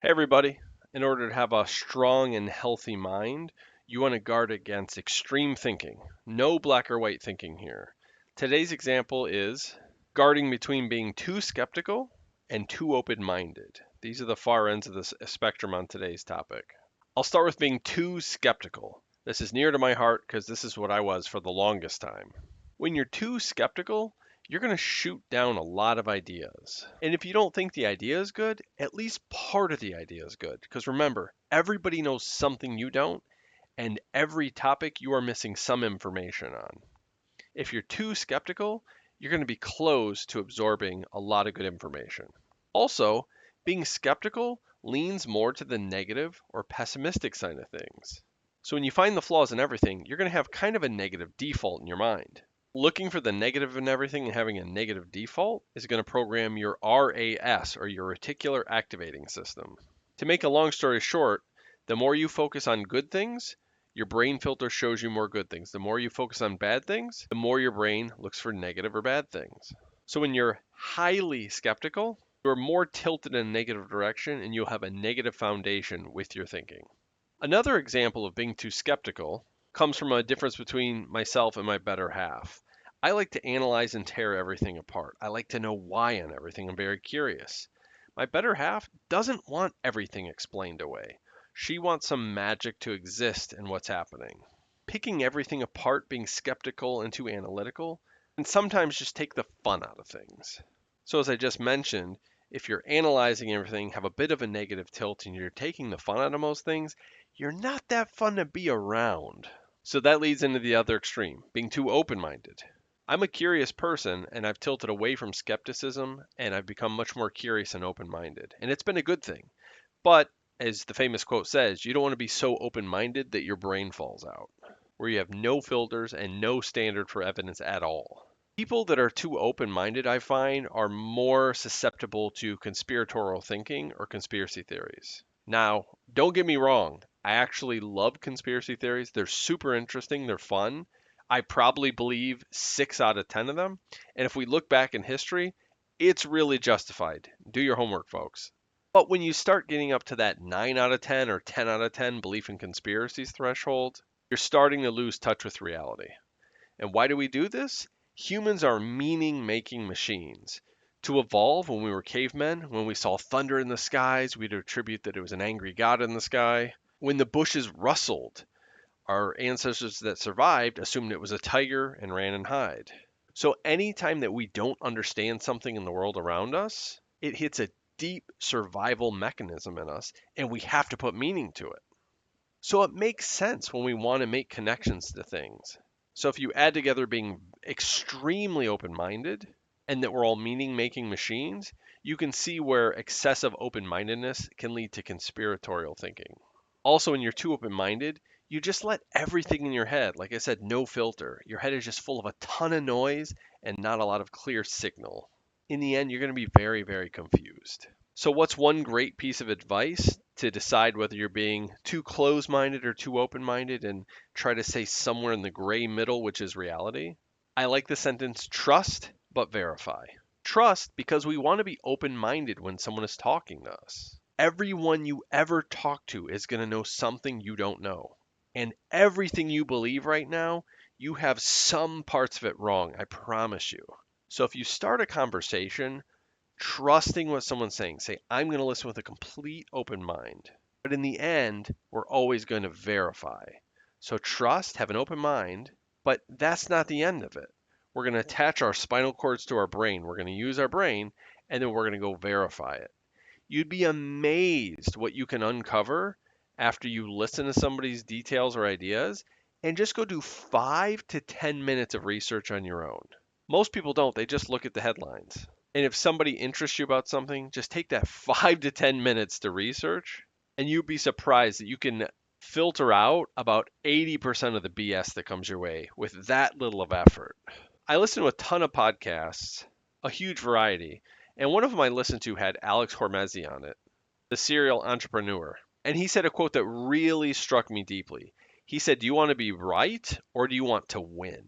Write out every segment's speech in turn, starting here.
Hey everybody. In order to have a strong and healthy mind, you want to guard against extreme thinking. No black or white thinking here. Today's example is guarding between being too skeptical and too open-minded. These are the far ends of the spectrum on today's topic. I'll start with being too skeptical. This is near to my heart because this is what I was for the longest time. When you're too skeptical, you're going to shoot down a lot of ideas. And if you don't think the idea is good, at least part of the idea is good. Because remember, everybody knows something you don't, and every topic you are missing some information on. If you're too skeptical, you're going to be closed to absorbing a lot of good information. Also, being skeptical leans more to the negative or pessimistic side of things. So when you find the flaws in everything, you're going to have kind of a negative default in your mind. Looking for the negative in everything and having a negative default is going to program your RAS, or your reticular activating system. To make a long story short, the more you focus on good things, your brain filter shows you more good things. The more you focus on bad things, the more your brain looks for negative or bad things. So when you're highly skeptical, you're more tilted in a negative direction and you'll have a negative foundation with your thinking. Another example of being too skeptical comes from a difference between myself and my better half. I like to analyze and tear everything apart. I like to know why on everything. I'm very curious. My better half doesn't want everything explained away. She wants some magic to exist in what's happening. Picking everything apart, being skeptical and too analytical, and sometimes just take the fun out of things. So as I just mentioned, if you're analyzing everything, have a bit of a negative tilt, and you're taking the fun out of most things, you're not that fun to be around. So that leads into the other extreme, being too open-minded. I'm a curious person and I've tilted away from skepticism and I've become much more curious and open-minded. And it's been a good thing. But as the famous quote says, you don't want to be so open-minded that your brain falls out, where you have no filters and no standard for evidence at all. People that are too open-minded, I find, are more susceptible to conspiratorial thinking or conspiracy theories. Now, don't get me wrong, I actually love conspiracy theories. They're super interesting, they're fun. I probably believe 6 out of 10 of them. And if we look back in history, it's really justified. Do your homework, folks. But when you start getting up to that 9 out of 10 or 10 out of 10 belief in conspiracies threshold, you're starting to lose touch with reality. And why do we do this? Humans are meaning-making machines. To evolve, when we were cavemen, when we saw thunder in the skies, we'd attribute that it was an angry god in the sky. When the bushes rustled, our ancestors that survived assumed it was a tiger and ran and hide. So anytime that we don't understand something in the world around us, it hits a deep survival mechanism in us, and we have to put meaning to it. So it makes sense when we want to make connections to things. So if you add together being extremely open-minded and that we're all meaning-making machines, you can see where excessive open-mindedness can lead to conspiratorial thinking. Also, when you're too open-minded, you just let everything in your head, like I said, no filter. Your head is just full of a ton of noise and not a lot of clear signal. In the end, you're going to be very, very confused. So what's one great piece of advice to decide whether you're being too close-minded or too open-minded and try to stay somewhere in the gray middle, which is reality? I like the sentence, trust but verify. Trust because we want to be open-minded when someone is talking to us. Everyone you ever talk to is going to know something you don't know. And everything you believe right now, you have some parts of it wrong, I promise you. So if you start a conversation, trusting what someone's saying. Say, I'm going to listen with a complete open mind. But in the end, we're always going to verify. So trust, have an open mind, but that's not the end of it. We're going to attach our spinal cords to our brain. We're going to use our brain, and then we're going to go verify it. You'd be amazed what you can uncover after you listen to somebody's details or ideas and just go do 5 to 10 minutes of research on your own. Most people don't, they just look at the headlines. And if somebody interests you about something, just take that 5 to 10 minutes to research, and you'd be surprised that you can filter out about 80% of the BS that comes your way with that little of effort. I listen to a ton of podcasts, a huge variety, and one of them I listened to had Alex Hormezi on it, the serial entrepreneur. And he said a quote that really struck me deeply. He said, "Do you want to be right or do you want to win?"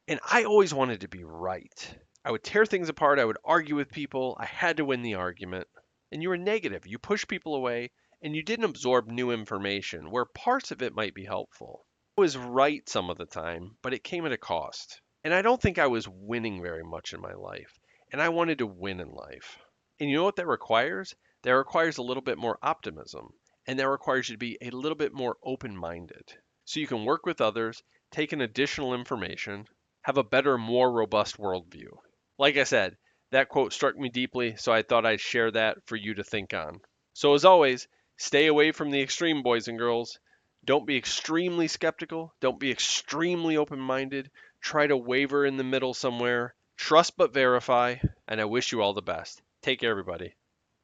And I always wanted to be right. I would tear things apart. I would argue with people. I had to win the argument. and you were negative. You pushed people away and you didn't absorb new information where parts of it might be helpful. I was right some of the time, but it came at a cost. And I don't think I was winning very much in my life. And I wanted to win in life. And you know what that requires? That requires a little bit more optimism. And that requires you to be a little bit more open minded. So you can work with others, take in additional information, have a better, more robust worldview. Like I said, that quote struck me deeply, so I thought I'd share that for you to think on. So, as always, stay away from the extreme, boys and girls. Don't be extremely skeptical. Don't be extremely open minded. Try to waver in the middle somewhere. Trust but verify. And I wish you all the best. Take care, everybody.